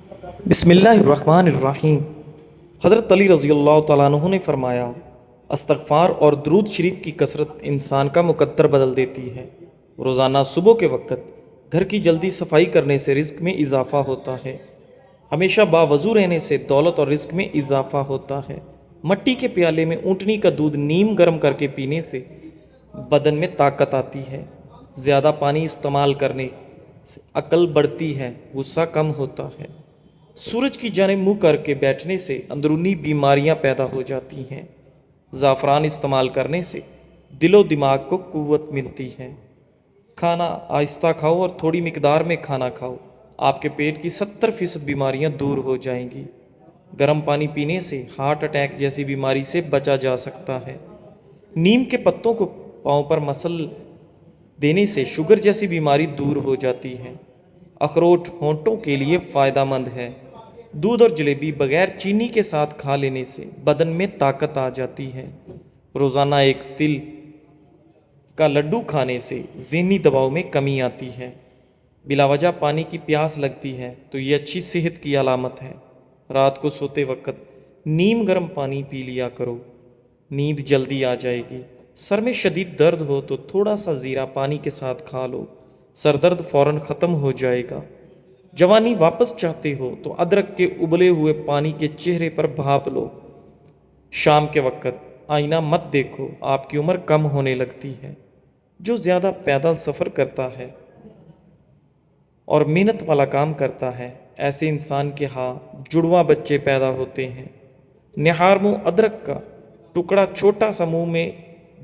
بسم اللہ الرحمن الرحیم۔ حضرت علی رضی اللہ تعالیٰ عنہ نے فرمایا، استغفار اور درود شریف کی کثرت انسان کا مقدر بدل دیتی ہے۔ روزانہ صبح کے وقت گھر کی جلدی صفائی کرنے سے رزق میں اضافہ ہوتا ہے۔ ہمیشہ باوضو رہنے سے دولت اور رزق میں اضافہ ہوتا ہے۔ مٹی کے پیالے میں اونٹنی کا دودھ نیم گرم کر کے پینے سے بدن میں طاقت آتی ہے۔ زیادہ پانی استعمال کرنے سے عقل بڑھتی ہے، غصہ کم ہوتا ہے۔ سورج کی جانب منہ کر کے بیٹھنے سے اندرونی بیماریاں پیدا ہو جاتی ہیں۔ زعفران استعمال کرنے سے دل و دماغ کو قوت ملتی ہے۔ کھانا آہستہ کھاؤ اور تھوڑی مقدار میں کھانا کھاؤ، آپ کے پیٹ کی 70% بیماریاں دور ہو جائیں گی۔ گرم پانی پینے سے ہارٹ اٹیک جیسی بیماری سے بچا جا سکتا ہے۔ نیم کے پتوں کو پاؤں پر مسل دینے سے شوگر جیسی بیماری دور ہو جاتی ہے۔ اخروٹ ہونٹوں کے لیے فائدہ مند ہے۔ دودھ اور جلیبی بغیر چینی کے ساتھ کھا لینے سے بدن میں طاقت آ جاتی ہے۔ روزانہ ایک تل کا لڈو کھانے سے ذہنی دباؤ میں کمی آتی ہے۔ بلا وجہ پانی کی پیاس لگتی ہے تو یہ اچھی صحت کی علامت ہے۔ رات کو سوتے وقت نیم گرم پانی پی لیا کرو، نیند جلدی آ جائے گی۔ سر میں شدید درد ہو تو تھوڑا سا زیرہ پانی کے ساتھ کھا لو، سر درد فوراً ختم ہو جائے گا۔ جوانی واپس چاہتے ہو تو ادرک کے ابلے ہوئے پانی کے چہرے پر بھاپ لو۔ شام کے وقت آئینہ مت دیکھو، آپ کی عمر کم ہونے لگتی ہے۔ جو زیادہ پیدل سفر کرتا ہے اور محنت والا کام کرتا ہے، ایسے انسان کے ہاں جڑواں بچے پیدا ہوتے ہیں۔ نہار منہ ادرک کا ٹکڑا چھوٹا سا منہ میں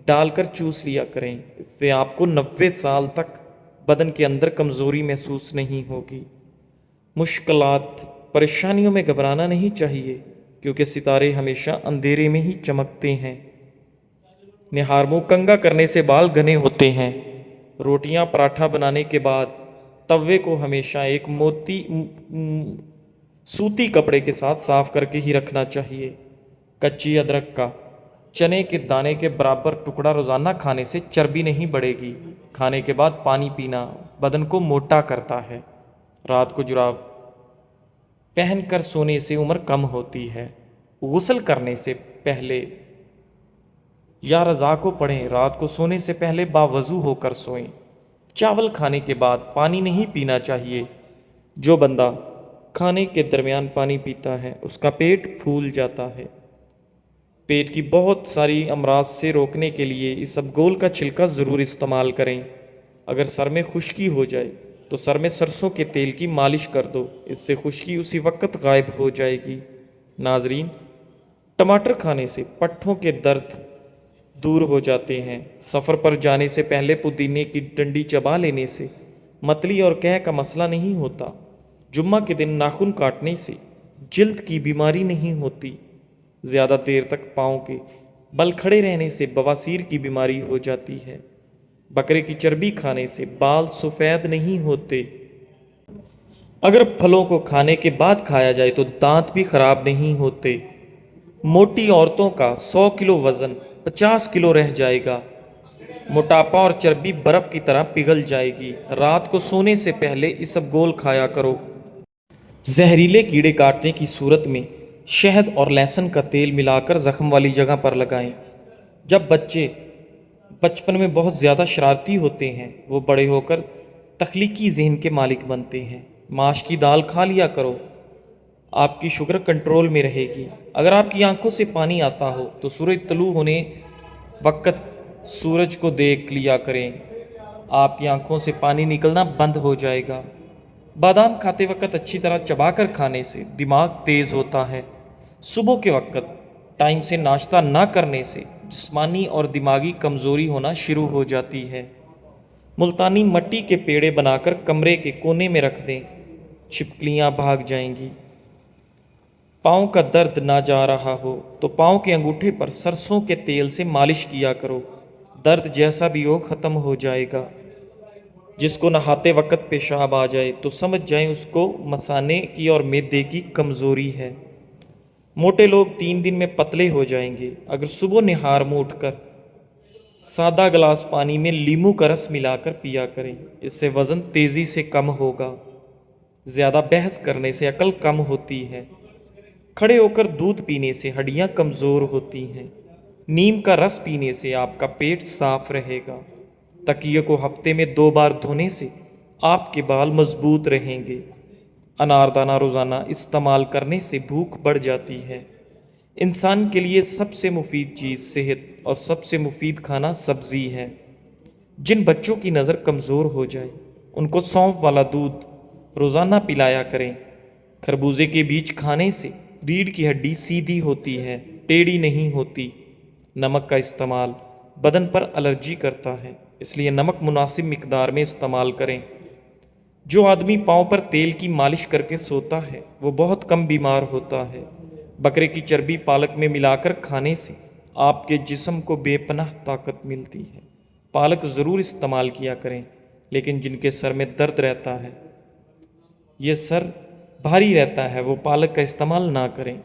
ڈال کر چوس لیا کریں، اس سے آپ کو 90 سال تک بدن کے اندر کمزوری محسوس نہیں ہوگی۔ مشکلات پریشانیوں میں گھبرانا نہیں چاہیے، کیونکہ ستارے ہمیشہ اندھیرے میں ہی چمکتے ہیں۔ نہار منہ کنگھا کرنے سے بال گھنے ہوتے ہیں۔ روٹیاں پراٹھا بنانے کے بعد توے کو ہمیشہ ایک سوتی کپڑے کے ساتھ صاف کر کے ہی رکھنا چاہیے۔ کچی ادرک کا چنے کے دانے کے برابر ٹکڑا روزانہ کھانے سے چربی نہیں بڑھے گی۔ کھانے کے بعد پانی پینا بدن کو موٹا کرتا ہے۔ رات کو جراب پہن کر سونے سے عمر کم ہوتی ہے۔ غسل کرنے سے پہلے یا رضا کو پڑھیں، رات کو سونے سے پہلے باوضو ہو کر سوئیں۔ چاول کھانے کے بعد پانی نہیں پینا چاہیے۔ جو بندہ کھانے کے درمیان پانی پیتا ہے اس کا پیٹ پھول جاتا ہے۔ پیٹ کی بہت ساری امراض سے روکنے کے لیے اسبگول کا چھلکا ضرور استعمال کریں۔ اگر سر میں خشکی ہو جائے تو سر میں سرسوں کے تیل کی مالش کر دو، اس سے خشکی اسی وقت غائب ہو جائے گی۔ ناظرین، ٹماٹر کھانے سے پٹھوں کے درد دور ہو جاتے ہیں۔ سفر پر جانے سے پہلے پودینے کی ڈنڈی چبا لینے سے متلی اور قے کا مسئلہ نہیں ہوتا۔ جمعہ کے دن ناخن کاٹنے سے جلد کی بیماری نہیں ہوتی۔ زیادہ دیر تک پاؤں کے بل کھڑے رہنے سے بواسیر کی بیماری ہو جاتی ہے۔ بکرے کی چربی کھانے سے بال سفید نہیں ہوتے۔ اگر پھلوں کو کھانے کے بعد کھایا جائے تو دانت بھی خراب نہیں ہوتے۔ موٹی عورتوں کا 100 کلو وزن 50 کلو رہ جائے گا۔ موٹاپا اور چربی برف کی طرح پگھل جائے گی۔ رات کو سونے سے پہلے اسبگول کھایا کرو۔ زہریلے کیڑے کاٹنے کی صورت میں شہد اور لہسن کا تیل ملا کر زخم والی جگہ پر لگائیں۔ جب بچے بچپن میں بہت زیادہ شرارتی ہوتے ہیں، وہ بڑے ہو کر تخلیقی ذہن کے مالک بنتے ہیں۔ ماش کی دال کھا لیا کرو، آپ کی شوگر کنٹرول میں رہے گی۔ اگر آپ کی آنکھوں سے پانی آتا ہو تو سورج طلوع ہونے وقت سورج کو دیکھ لیا کریں، آپ کی آنکھوں سے پانی نکلنا بند ہو جائے گا۔ بادام کھاتے وقت اچھی طرح چبا کر کھانے سے دماغ تیز ہوتا ہے۔ صبح کے وقت ٹائم سے ناشتہ نہ کرنے سے جسمانی اور دماغی کمزوری ہونا شروع ہو جاتی ہے۔ ملتانی مٹی کے پیڑے بنا کر کمرے کے کونے میں رکھ دیں، چھپکلیاں بھاگ جائیں گی۔ پاؤں کا درد نہ جا رہا ہو تو پاؤں کے انگوٹھے پر سرسوں کے تیل سے مالش کیا کرو، درد جیسا بھی ہو ختم ہو جائے گا۔ جس کو نہاتے وقت پیشاب آ جائے تو سمجھ جائیں اس کو مثانے کی اور معدے کی کمزوری ہے۔ موٹے لوگ 3 دن میں پتلے ہو جائیں گے۔ اگر صبح نہار منہ اٹھ کر سادہ گلاس پانی میں لیموں کا رس ملا کر پیا کریں، اس سے وزن تیزی سے کم ہوگا۔ زیادہ بحث کرنے سے عقل کم ہوتی ہے، کھڑے ہو کر دودھ پینے سے ہڈیاں کمزور ہوتی ہیں، نیم کا رس پینے سے آپ کا پیٹ صاف رہے گا، تکیے کو ہفتے میں 2 بار دھونے سے آپ کے بال مضبوط رہیں گے، اناردانہ روزانہ استعمال کرنے سے بھوک بڑھ جاتی ہے۔ انسان کے لیے سب سے مفید چیز صحت اور سب سے مفید کھانا سبزی ہے۔ جن بچوں کی نظر کمزور ہو جائے ان کو سونف والا دودھ روزانہ پلایا کریں۔ خربوزے کے بیج کھانے سے ریڑھ کی ہڈی سیدھی ہوتی ہے، ٹیڑھی نہیں ہوتی۔ نمک کا استعمال بدن پر الرجی کرتا ہے، اس لیے نمک مناسب مقدار میں استعمال کریں۔ جو آدمی پاؤں پر تیل کی مالش کر کے سوتا ہے وہ بہت کم بیمار ہوتا ہے۔ بکرے کی چربی پالک میں ملا کر کھانے سے آپ کے جسم کو بے پناہ طاقت ملتی ہے۔ پالک ضرور استعمال کیا کریں، لیکن جن کے سر میں درد رہتا ہے، یہ سر بھاری رہتا ہے، وہ پالک کا استعمال نہ کریں۔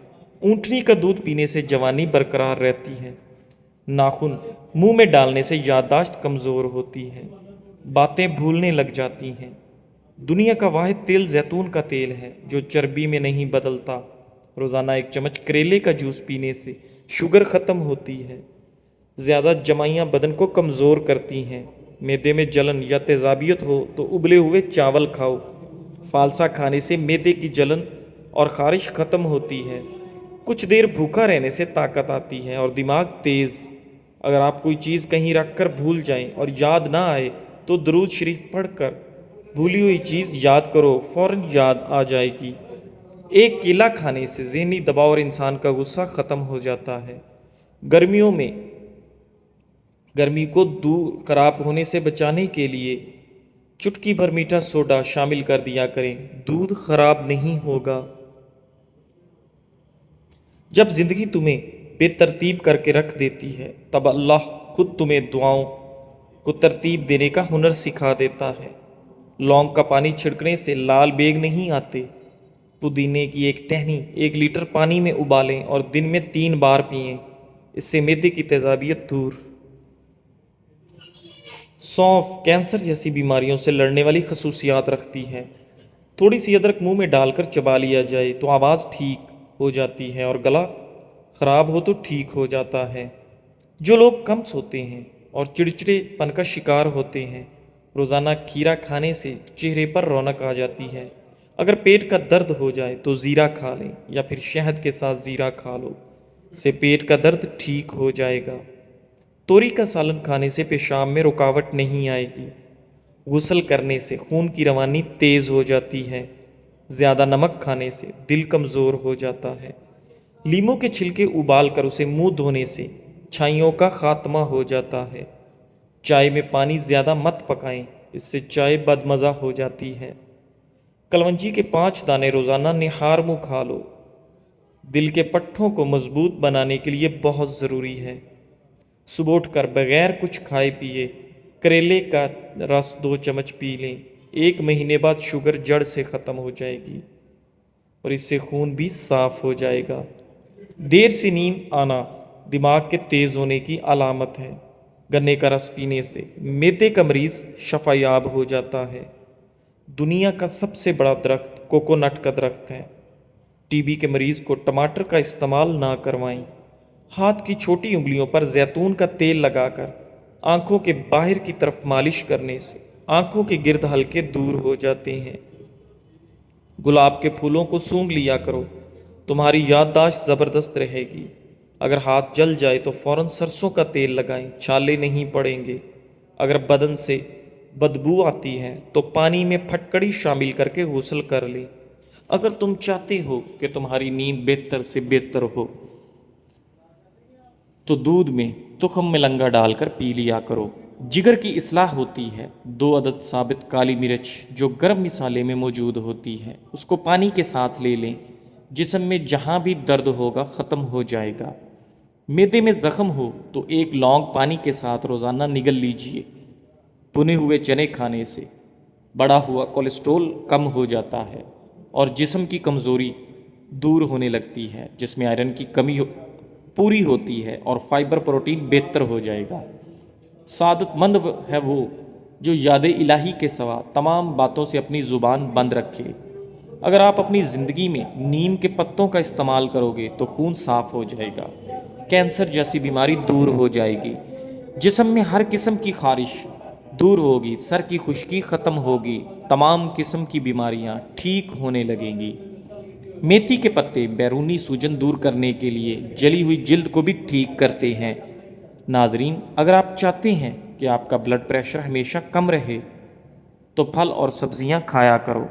اونٹنی کا دودھ پینے سے جوانی برقرار رہتی ہے۔ ناخن منہ میں ڈالنے سے یادداشت کمزور ہوتی ہے، باتیں بھولنے لگ جاتی ہیں۔ دنیا کا واحد تیل زیتون کا تیل ہے جو چربی میں نہیں بدلتا۔ روزانہ 1 چمچ کریلے کا جوس پینے سے شوگر ختم ہوتی ہے۔ زیادہ جمائیاں بدن کو کمزور کرتی ہیں۔ معدے میں جلن یا تیزابیت ہو تو ابلے ہوئے چاول کھاؤ۔ فالسا کھانے سے معدے کی جلن اور خارش ختم ہوتی ہے۔ کچھ دیر بھوکا رہنے سے طاقت آتی ہے اور دماغ تیز۔ اگر آپ کوئی چیز کہیں رکھ کر بھول جائیں اور یاد نہ آئے تو درود شریف پڑھ کر بھولی ہوئی چیز یاد کرو، فوراً یاد آ جائے گی۔ ایک کیلا کھانے سے ذہنی دباؤ اور انسان کا غصہ ختم ہو جاتا ہے۔ گرمیوں میں گرمی کو دور خراب ہونے سے بچانے کے لیے چٹکی بھر میٹھا سوڈا شامل کر دیا کریں، دودھ خراب نہیں ہوگا۔ جب زندگی تمہیں بے ترتیب کر کے رکھ دیتی ہے تب اللہ خود تمہیں دعاؤں کو ترتیب دینے کا ہنر سکھا دیتا ہے۔ لونگ کا پانی چھڑکنے سے لال بیگ نہیں آتے۔ پودینے کی ایک ٹہنی 1 لیٹر پانی میں ابالیں اور دن میں 3 بار پئیں، اس سے معدے کی تیزابیت دور۔ سونف کینسر جیسی بیماریوں سے لڑنے والی خصوصیات رکھتی ہے۔ تھوڑی سی ادرک منہ میں ڈال کر چبا لیا جائے تو آواز ٹھیک ہو جاتی ہے اور گلا خراب ہو تو ٹھیک ہو جاتا ہے۔ جو لوگ کم سوتے ہیں اور چڑچڑے پن کا شکار ہوتے ہیں، روزانہ کھیرا کھانے سے چہرے پر رونق آ جاتی ہے۔ اگر پیٹ کا درد ہو جائے تو زیرہ کھا لیں یا پھر شہد کے ساتھ زیرہ کھا لو، اس سے پیٹ کا درد ٹھیک ہو جائے گا۔ توری کا سالن کھانے سے پیشاب میں رکاوٹ نہیں آئے گی۔ غسل کرنے سے خون کی روانی تیز ہو جاتی ہے۔ زیادہ نمک کھانے سے دل کمزور ہو جاتا ہے۔ لیموں کے چھلکے ابال کر اسے منہ دھونے سے چھائیوں کا خاتمہ ہو جاتا ہے۔ چائے میں پانی زیادہ مت پکائیں، اس سے چائے بدمزہ ہو جاتی ہے۔ کلونجی کے 5 دانے روزانہ نہار منہ کھا لو، دل کے پٹھوں کو مضبوط بنانے کے لیے بہت ضروری ہے۔ صبح اٹھ کر بغیر کچھ کھائے پیے کریلے کا رس 2 چمچ پی لیں، 1 مہینے بعد شوگر جڑ سے ختم ہو جائے گی اور اس سے خون بھی صاف ہو جائے گا۔ دیر سے نیند آنا دماغ کے تیز ہونے کی علامت ہے۔ گنے کا رس پینے سے معدے کا مریض شفا یاب ہو جاتا ہے۔ دنیا کا سب سے بڑا درخت کوکونٹ کا درخت ہے۔ ٹی بی کے مریض کو ٹماٹر کا استعمال نہ کروائیں۔ ہاتھ کی چھوٹی انگلیوں پر زیتون کا تیل لگا کر آنکھوں کے باہر کی طرف مالش کرنے سے آنکھوں کے گرد ہلکے دور ہو جاتے ہیں۔ گلاب کے پھولوں کو سونگھ لیا کرو، تمہاری یادداشت زبردست رہے گی۔ اگر ہاتھ جل جائے تو فوراً سرسوں کا تیل لگائیں، چھالے نہیں پڑیں گے۔ اگر بدن سے بدبو آتی ہے تو پانی میں پھٹکڑی شامل کر کے غسل کر لیں۔ اگر تم چاہتے ہو کہ تمہاری نیند بہتر سے بہتر ہو تو دودھ میں تخم ملنگا ڈال کر پی لیا کرو۔ جگر کی اصلاح ہوتی ہے۔ 2 عدد ثابت کالی مرچ جو گرم مسالے میں موجود ہوتی ہے اس کو پانی کے ساتھ لے لیں، جسم میں جہاں بھی درد ہوگا ختم ہو جائے گا۔ معدے میں زخم ہو تو 1 لونگ پانی کے ساتھ روزانہ نگل لیجیے۔ بھنے ہوئے چنے کھانے سے بڑا ہوا کولیسٹرول کم ہو جاتا ہے اور جسم کی کمزوری دور ہونے لگتی ہے، جس میں آئرن کی کمی پوری ہوتی ہے اور فائبر پروٹین بہتر ہو جائے گا۔ سعادت مند ہے وہ جو یاد الہی کے سوا تمام باتوں سے اپنی زبان بند رکھے۔ اگر آپ اپنی زندگی میں نیم کے پتوں کا استعمال کرو گے تو خون صاف ہو جائے گا، کینسر جیسی بیماری دور ہو جائے گی، جسم میں ہر قسم کی خارش دور ہوگی، سر کی خشکی ختم ہوگی، تمام قسم کی بیماریاں ٹھیک ہونے لگیں گی۔ میتھی کے پتے بیرونی سوجن دور کرنے کے لیے جلی ہوئی جلد کو بھی ٹھیک کرتے ہیں۔ ناظرین، اگر آپ چاہتے ہیں کہ آپ کا بلڈ پریشر ہمیشہ کم رہے تو پھل اور سبزیاں کھایا کرو۔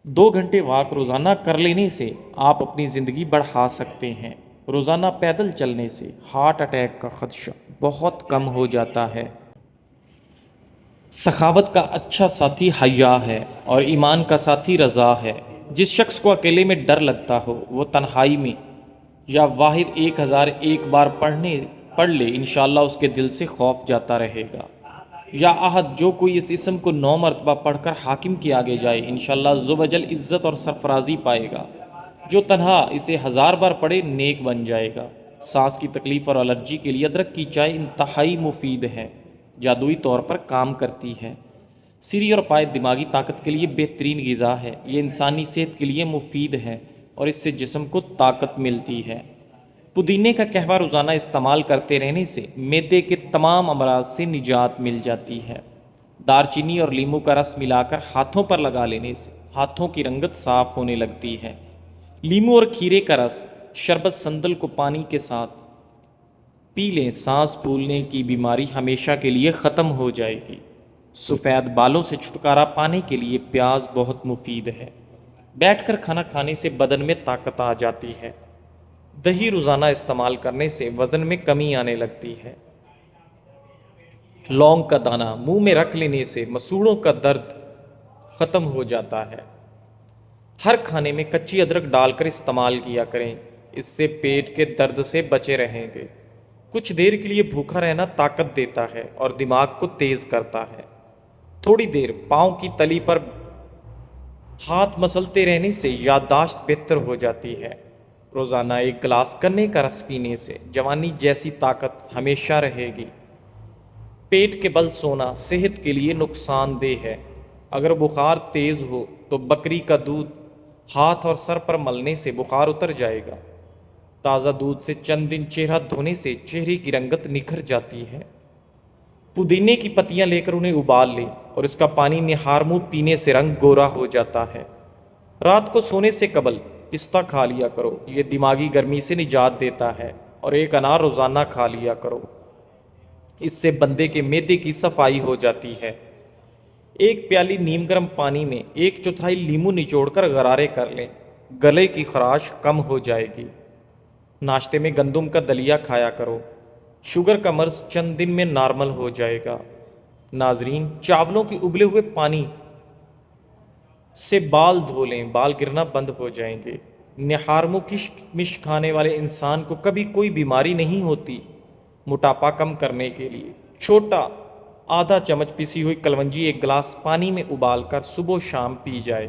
2 گھنٹے واک روزانہ کر لینے سے آپ اپنی زندگی بڑھا سکتے ہیں۔ روزانہ پیدل چلنے سے ہارٹ اٹیک کا خدشہ بہت کم ہو جاتا ہے۔ سخاوت کا اچھا ساتھی حیا ہے اور ایمان کا ساتھی رضا ہے۔ جس شخص کو اکیلے میں ڈر لگتا ہو وہ تنہائی میں یا واحد 1001 بار پڑھ لے، انشاءاللہ اس کے دل سے خوف جاتا رہے گا۔ یا احد، جو کوئی اس اسم کو 9 مرتبہ پڑھ کر حاکم کے آگے جائے، انشاءاللہ عزوجل عزت اور سرفرازی پائے گا۔ جو تنہا اسے 1000 بار پڑھے نیک بن جائے گا۔ سانس کی تکلیف اور الرجی کے لیے ادرک کی چائے انتہائی مفید ہے، جادوئی طور پر کام کرتی ہے۔ سری اور پائے دماغی طاقت کے لیے بہترین غذا ہے، یہ انسانی صحت کے لیے مفید ہے اور اس سے جسم کو طاقت ملتی ہے۔ پودینے کا قہوہ روزانہ استعمال کرتے رہنے سے معدے کے تمام امراض سے نجات مل جاتی ہے۔ دار چینی اور لیموں کا رس ملا کر ہاتھوں پر لگا لینے سے ہاتھوں کی رنگت صاف ہونے لگتی ہے۔ لیموں اور کھیرے کا رس، شربت سندل کو پانی کے ساتھ پی لیں، سانس پھولنے کی بیماری ہمیشہ کے لیے ختم ہو جائے گی۔ سفید بالوں سے چھٹکارا پانے کے لیے پیاز بہت مفید ہے۔ بیٹھ کر کھانا کھانے سے بدن میں طاقت آ جاتی ہے۔ دہی روزانہ استعمال کرنے سے وزن میں کمی آنے لگتی ہے۔ لونگ کا دانہ منہ میں رکھ لینے سے مسوڑوں کا درد ختم ہو جاتا ہے۔ ہر کھانے میں کچی ادرک ڈال کر استعمال کیا کریں، اس سے پیٹ کے درد سے بچے رہیں گے۔ کچھ دیر کے لیے بھوکا رہنا طاقت دیتا ہے اور دماغ کو تیز کرتا ہے۔ تھوڑی دیر پاؤں کی تلی پر ہاتھ مسلتے رہنے سے یادداشت بہتر ہو جاتی ہے۔ روزانہ 1 گلاس گنے کا رس پینے سے جوانی جیسی طاقت ہمیشہ رہے گی۔ پیٹ کے بل سونا صحت کے لیے نقصان دہ ہے۔ اگر بخار تیز ہو تو بکری کا دودھ ہاتھ اور سر پر ملنے سے بخار اتر جائے گا۔ تازہ دودھ سے چند دن چہرہ دھونے سے چہرے کی رنگت نکھر جاتی ہے۔ پودینے کی پتیاں لے کر انہیں ابال لیں اور اس کا پانی نہار منہ پینے سے رنگ گورا ہو جاتا ہے۔ رات کو سونے سے قبل پستہ کھا لیا کرو، یہ دماغی گرمی سے نجات دیتا ہے، اور 1 انار روزانہ کھا لیا کرو، اس سے بندے کے معدے کی صفائی ہو جاتی ہے۔ 1 پیالی نیم گرم پانی میں 1/4 لیموں نچوڑ کر غرارے کر لیں، گلے کی خراش کم ہو جائے گی۔ ناشتے میں گندم کا دلیا کھایا کرو، شوگر کا مرض چند دن میں نارمل ہو جائے گا۔ ناظرین، چاولوں کے ابلے ہوئے پانی سے بال دھو لیں، بال گرنا بند ہو جائیں گے۔ نہار منہ کشمش کھانے والے انسان کو کبھی کوئی بیماری نہیں ہوتی۔ موٹاپا کم کرنے کے لیے چھوٹا آدھا چمچ پسی ہوئی کلونجی 1 گلاس پانی میں ابال کر صبح و شام پی جائے۔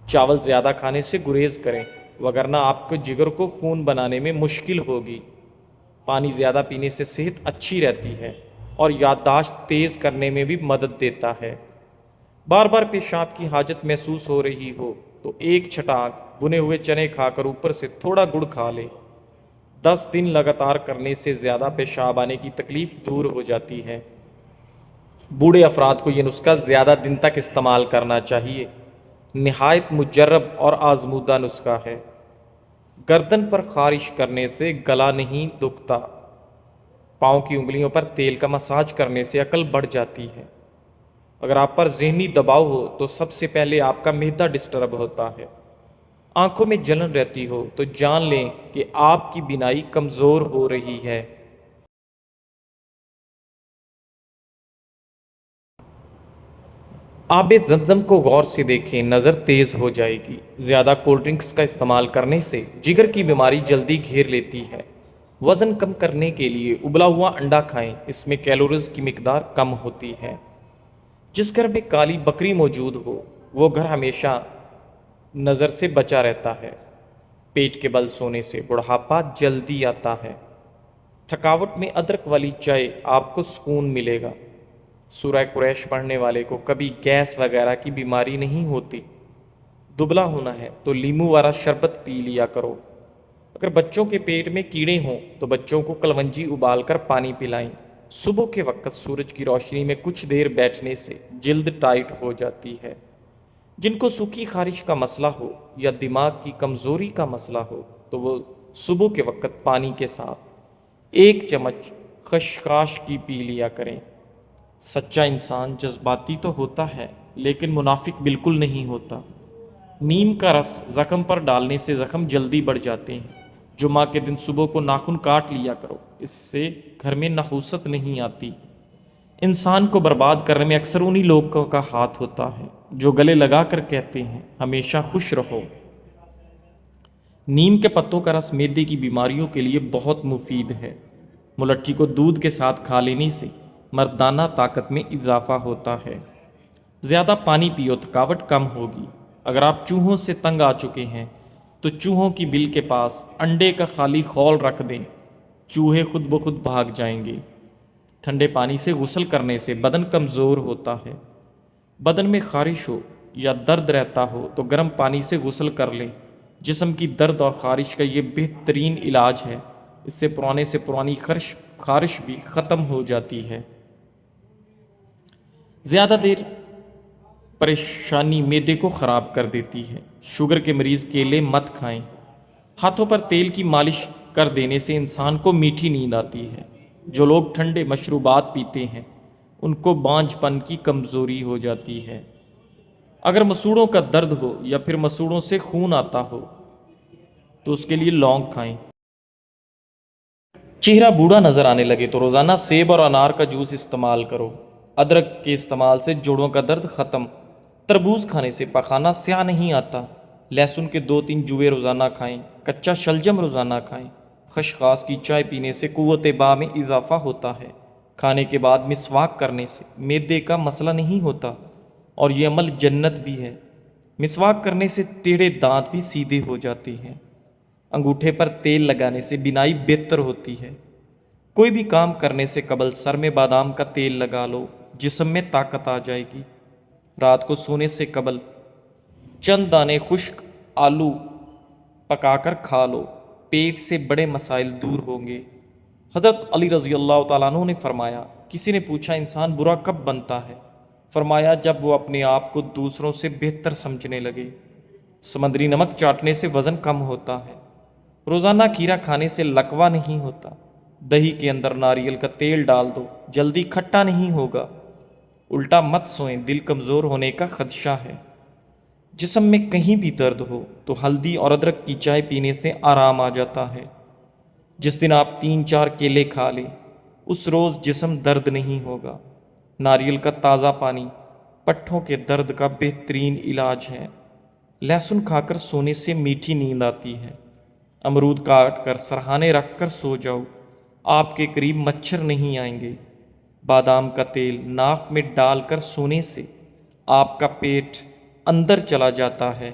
چاول زیادہ کھانے سے گریز کریں، وگرنہ آپ کو جگر کو خون بنانے میں مشکل ہوگی۔ پانی زیادہ پینے سے صحت اچھی رہتی ہے اور یادداشت تیز کرنے میں بھی مدد دیتا ہے۔ بار بار پیشاب کی حاجت محسوس ہو رہی ہو تو 1 چھٹانک بنے ہوئے چنے کھا کر اوپر سے تھوڑا گڑ کھا لے۔ 10 دن لگاتار کرنے سے زیادہ پیشاب آنے کی تکلیف دور ہو جاتی ہے۔ بوڑھے افراد کو یہ نسخہ زیادہ دن تک استعمال کرنا چاہیے۔ نہایت مجرب اور آزمودہ نسخہ ہے۔ گردن پر خارش کرنے سے گلا نہیں دکھتا۔ پاؤں کی انگلیوں پر تیل کا مساج کرنے سے عقل بڑھ جاتی ہے۔ اگر آپ پر ذہنی دباؤ ہو تو سب سے پہلے آپ کا معدہ ڈسٹرب ہوتا ہے۔ آنکھوں میں جلن رہتی ہو تو جان لیں کہ آپ کی بینائی کمزور ہو رہی ہے۔ آب زمزم کو غور سے دیکھیں، نظر تیز ہو جائے گی۔ زیادہ کولڈ ڈرنکس کا استعمال کرنے سے جگر کی بیماری جلدی گھیر لیتی ہے۔ وزن کم کرنے کے لیے ابلا ہوا انڈا کھائیں، اس میں کیلوریز کی مقدار کم ہوتی ہے۔ جس گھر میں کالی بکری موجود ہو وہ گھر ہمیشہ نظر سے بچا رہتا ہے۔ پیٹ کے بل سونے سے بڑھاپا جلدی آتا ہے۔ تھکاوٹ میں ادرک والی چائے آپ کو سکون ملے گا۔ سورہ قریش پڑھنے والے کو کبھی گیس وغیرہ کی بیماری نہیں ہوتی۔ دبلا ہونا ہے تو لیمو والا شربت پی لیا کرو۔ اگر بچوں کے پیٹ میں کیڑے ہوں تو بچوں کو کلونجی ابال کر پانی پلائیں۔ صبح کے وقت سورج کی روشنی میں کچھ دیر بیٹھنے سے جلد ٹائٹ ہو جاتی ہے۔ جن کو سوکھی خارش کا مسئلہ ہو یا دماغ کی کمزوری کا مسئلہ ہو تو وہ صبح کے وقت پانی کے ساتھ 1 چمچ خشخاش کی پی لیا کریں۔ سچا انسان جذباتی تو ہوتا ہے لیکن منافق بالکل نہیں ہوتا۔ نیم کا رس زخم پر ڈالنے سے زخم جلدی بڑھ جاتے ہیں۔ جمعہ کے دن صبح کو ناخن کاٹ لیا کرو، اس سے گھر میں نحوست نہیں آتی۔ انسان کو برباد کرنے میں اکثر انہی لوگوں کا ہاتھ ہوتا ہے جو گلے لگا کر کہتے ہیں ہمیشہ خوش رہو۔ نیم کے پتوں کا رس معدے کی بیماریوں کے لیے بہت مفید ہے۔ ملٹھی کو دودھ کے ساتھ کھا لینے سے مردانہ طاقت میں اضافہ ہوتا ہے۔ زیادہ پانی پیو، تھکاوٹ کم ہوگی۔ اگر آپ چوہوں سے تنگ آ چکے ہیں تو چوہوں کی بل کے پاس انڈے کا خالی خول رکھ دیں، چوہے خود بخود بھاگ جائیں گے۔ ٹھنڈے پانی سے غسل کرنے سے بدن کمزور ہوتا ہے۔ بدن میں خارش ہو یا درد رہتا ہو تو گرم پانی سے غسل کر لیں۔ جسم کی درد اور خارش کا یہ بہترین علاج ہے۔ اس سے پرانی خارش بھی ختم ہو جاتی ہے۔ زیادہ دیر پریشانی معدے کو خراب کر دیتی ہے۔ شوگر کے مریض کیلے مت کھائیں۔ ہاتھوں پر تیل کی مالش کر دینے سے انسان کو میٹھی نیند آتی ہے۔ جو لوگ ٹھنڈے مشروبات پیتے ہیں ان کو بانجھ پن کی کمزوری ہو جاتی ہے۔ اگر مسوڑوں کا درد ہو یا پھر مسوڑوں سے خون آتا ہو تو اس کے لیے لونگ کھائیں۔ چہرہ بوڑھا نظر آنے لگے تو روزانہ سیب اور انار کا جوس استعمال کرو۔ ادرک کے استعمال سے جوڑوں کا درد ختم۔ تربوز کھانے سے پخانہ سیاہ نہیں آتا۔ لہسن کے 2-3 جوے روزانہ کھائیں۔ کچا شلجم روزانہ کھائیں۔ خشخاش کی چائے پینے سے قوت باء میں اضافہ ہوتا ہے۔ کھانے کے بعد مسواک کرنے سے معدے کا مسئلہ نہیں ہوتا اور یہ عمل جنت بھی ہے۔ مسواک کرنے سے ٹیڑھے دانت بھی سیدھے ہو جاتے ہیں۔ انگوٹھے پر تیل لگانے سے بینائی بہتر ہوتی ہے۔ کوئی بھی کام کرنے سے قبل سر میں بادام کا تیل لگا لو، جسم میں طاقت آ جائے گی۔ رات کو سونے سے قبل چند دانے خشک آلو پکا کر کھا لو، پیٹ سے بڑے مسائل دور ہوں گے۔ حضرت علی رضی اللہ تعالیٰ عنہ نے فرمایا، کسی نے پوچھا انسان برا کب بنتا ہے؟ فرمایا جب وہ اپنے آپ کو دوسروں سے بہتر سمجھنے لگے۔ سمندری نمک چاٹنے سے وزن کم ہوتا ہے۔ روزانہ کھیرا کھانے سے لکوہ نہیں ہوتا۔ دہی کے اندر ناریل کا تیل ڈال دو، جلدی کھٹا نہیں ہوگا۔ الٹا مت سوئیں، دل کمزور ہونے کا خدشہ ہے۔ جسم میں کہیں بھی درد ہو تو ہلدی اور ادرک کی چائے پینے سے آرام آ جاتا ہے۔ جس دن آپ 3-4 کیلے کھا لیں اس روز جسم درد نہیں ہوگا۔ ناریل کا تازہ پانی پٹھوں کے درد کا بہترین علاج ہے۔ لہسن کھا کر سونے سے میٹھی نیند آتی ہے۔ امرود کاٹ کر سرہانے رکھ کر سو جاؤ، آپ کے قریب مچھر نہیں آئیں گے۔ بادام کا تیل ناک میں ڈال کر سونے سے آپ کا پیٹ اندر چلا جاتا ہے۔